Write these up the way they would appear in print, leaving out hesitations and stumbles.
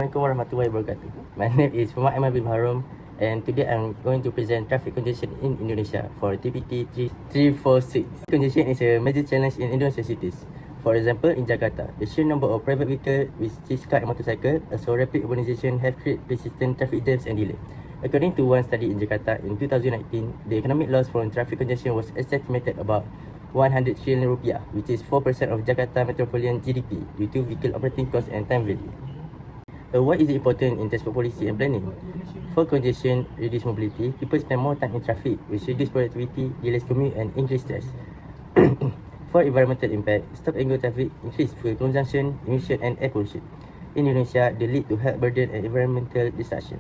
Assalamualaikum warahmatullahi wabarakatuh. My name is Aiman bin Baharom, and today I'm going to present traffic congestion in Indonesia for TPT346. Congestion is a major challenge in Indonesian cities. For example, in Jakarta, the sheer number of private vehicles, which is car and motorcycle, also rapid urbanization have created persistent traffic jams and delay. According to one study in Jakarta in 2019, the economic loss from traffic congestion was estimated about 100 trillion rupiah, which is 4% of Jakarta metropolitan GDP due to vehicle operating cost and time value. Why is it important in transport policy and planning? For congestion, reduce mobility, people spend more time in traffic, which reduce productivity, delays commute and increase stress. For environmental impact, stop and go traffic increase fuel consumption, emission and air pollution. In Indonesia, they lead to health burden and environmental destruction.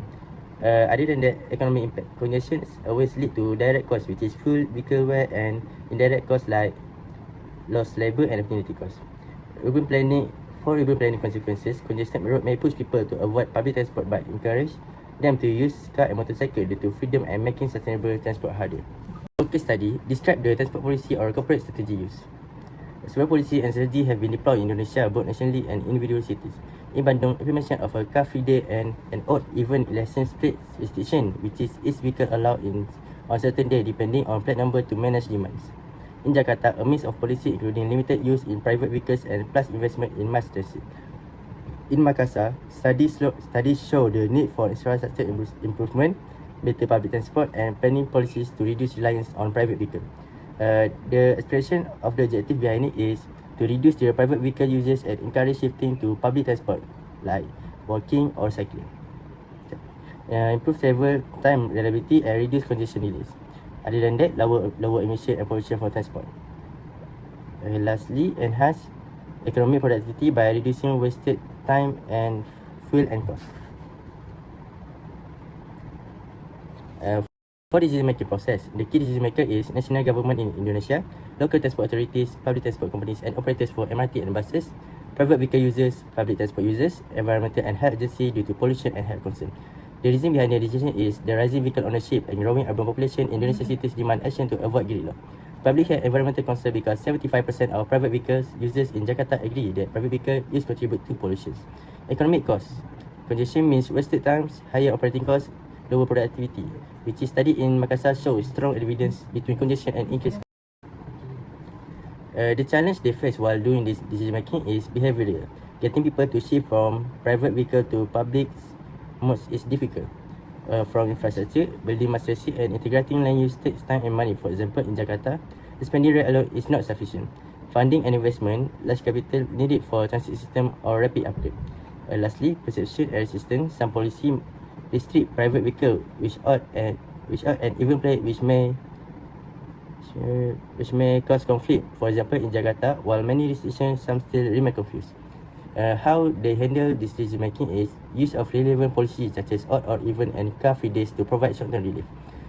Other than that, economic impact, congestion always lead to direct costs, which is fuel, vehicle wear and indirect costs like lost labour and opportunity costs. For urban planning consequences, congested road may push people to avoid public transport but encourage them to use car and motorcycle due to freedom and making sustainable transport harder. Case study describe the transport policy or corporate strategy use. Several policy and strategy have been deployed in Indonesia, both nationally and individual cities. In Bandung, implementation of a car-free day and an odd even license plate restriction, which is each vehicle allowed on certain day depending on plate number to manage demands. In Jakarta, a mix of policy including limited use in private vehicles and plus investment in mass transit. In Makassar, studies show the need for infrastructure improvement, better public transport and planning policies to reduce reliance on private vehicles. The aspiration of the objective behind it is to reduce the private vehicle users and encourage shifting to public transport like walking or cycling. Improve travel time reliability and reduce congestion delays. Other than that, lower emission and pollution from transport. Lastly, enhance economic productivity by reducing wasted time and fuel and cost. For decision making process, the key decision maker is national government in Indonesia, local transport authorities, public transport companies and operators for MRT and buses, private vehicle users, public transport users, environmental and health agency due to pollution and health concern. The reason behind the decision is the rising vehicle ownership and growing urban population in Indonesian cities demand action to avoid gridlock. Public and environmental concern because 75% of private vehicles users in Jakarta agree that private vehicle use contribute to pollution. Economic costs. Congestion means wasted times, higher operating costs, lower productivity, which is studied in Makassar shows strong evidence between congestion and increased. The challenge they face while doing this decision making is behavioral. Getting people to shift from private vehicle to public modes is difficult. From infrastructure, building mass transit and integrating land use takes time and money. For example, in Jakarta, the spending rate alone is not sufficient. Funding and investment, large capital needed for transit system or rapid upgrade. Lastly, perception and resistance. Some policy restrict private vehicle which ought an even plate which may cause conflict. For example, in Jakarta, while many restrictions, some still remain confused. How they handle this decision making is use of relevant policies such as odd or even and car-free days to provide short-term relief.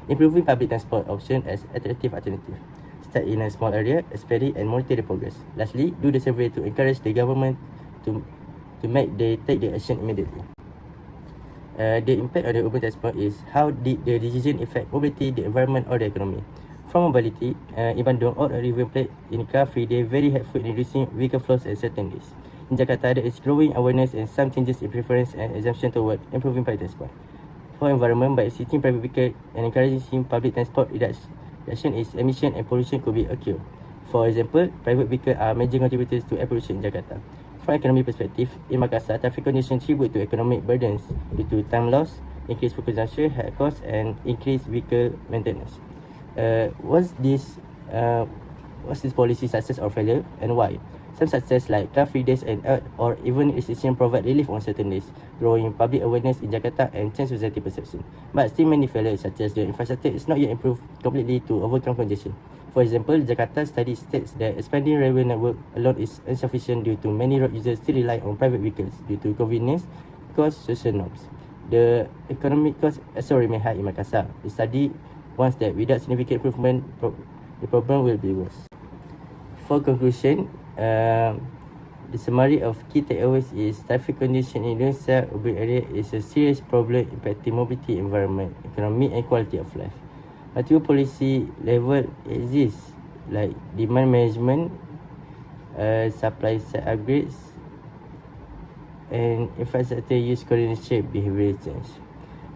Improving public transport option as attractive alternative. Start in a small area, expand and monitor the progress. Lastly, do the survey to encourage the government to take the action immediately. The impact on the urban transport is how did the decision affect mobility, the environment or the economy. From mobility, in Bandung, odd or even plate in car-free day very helpful in reducing vehicle flows at certain days. In Jakarta, there is growing awareness and some changes in preference and assumption toward improving public transport. For environment, by restricting private vehicle and encouraging public transport reduction is emission and pollution could be occur. For example, private vehicles are major contributors to air pollution in Jakarta. From economic perspective, in Makassar, traffic congestion contribute to economic burdens due to time loss, increased fuel consumption, high costs, and increased vehicle maintenance. Was this policy success or failure, and why? Some success like car-free days and or even restriction provide relief on certain days, growing public awareness in Jakarta and change society perception. But still many failures such as the infrastructure is not yet improved completely to overcome congestion. For example, Jakarta study states that expanding railway network alone is insufficient due to many road users still rely on private vehicles due to convenience, cost, social norms. The economic cost also remain high in Makassar. The study warns that without significant improvement, the problem will be worse. For conclusion, the summary of key takeaways is traffic congestion in Indonesia urban area is a serious problem impacting mobility, environment, economy and quality of life. Multiple policy level exists like demand management, supply side upgrades, and infrastructure use coordination behavioral change.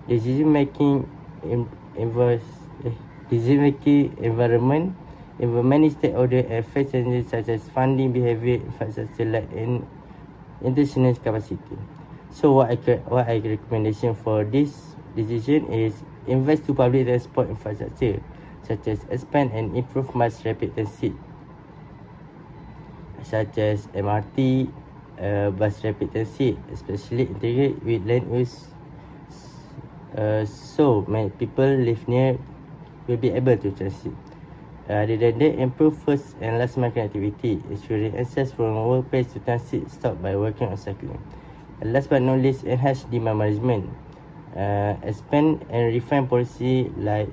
Decision making environment involve many stakeholders and face challenges such as funding, behavior, infrastructure like international capacity. So what I recommendation for this decision is invest to public transport infrastructure such as expand and improve mass rapid transit such as MRT, bus rapid transit, especially integrate with land use. So many people live near will be able to transit. Other than that, improve first and last mile connectivity, ensuring access from workplace to transit stop by walking or cycling. And last but not least, enhance demand management. Expand and refine policy like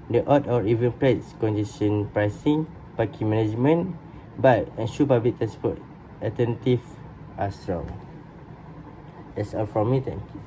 the odd or even price, congestion pricing, parking management, but ensure public transport alternative are strong. That's all from me. Thank you.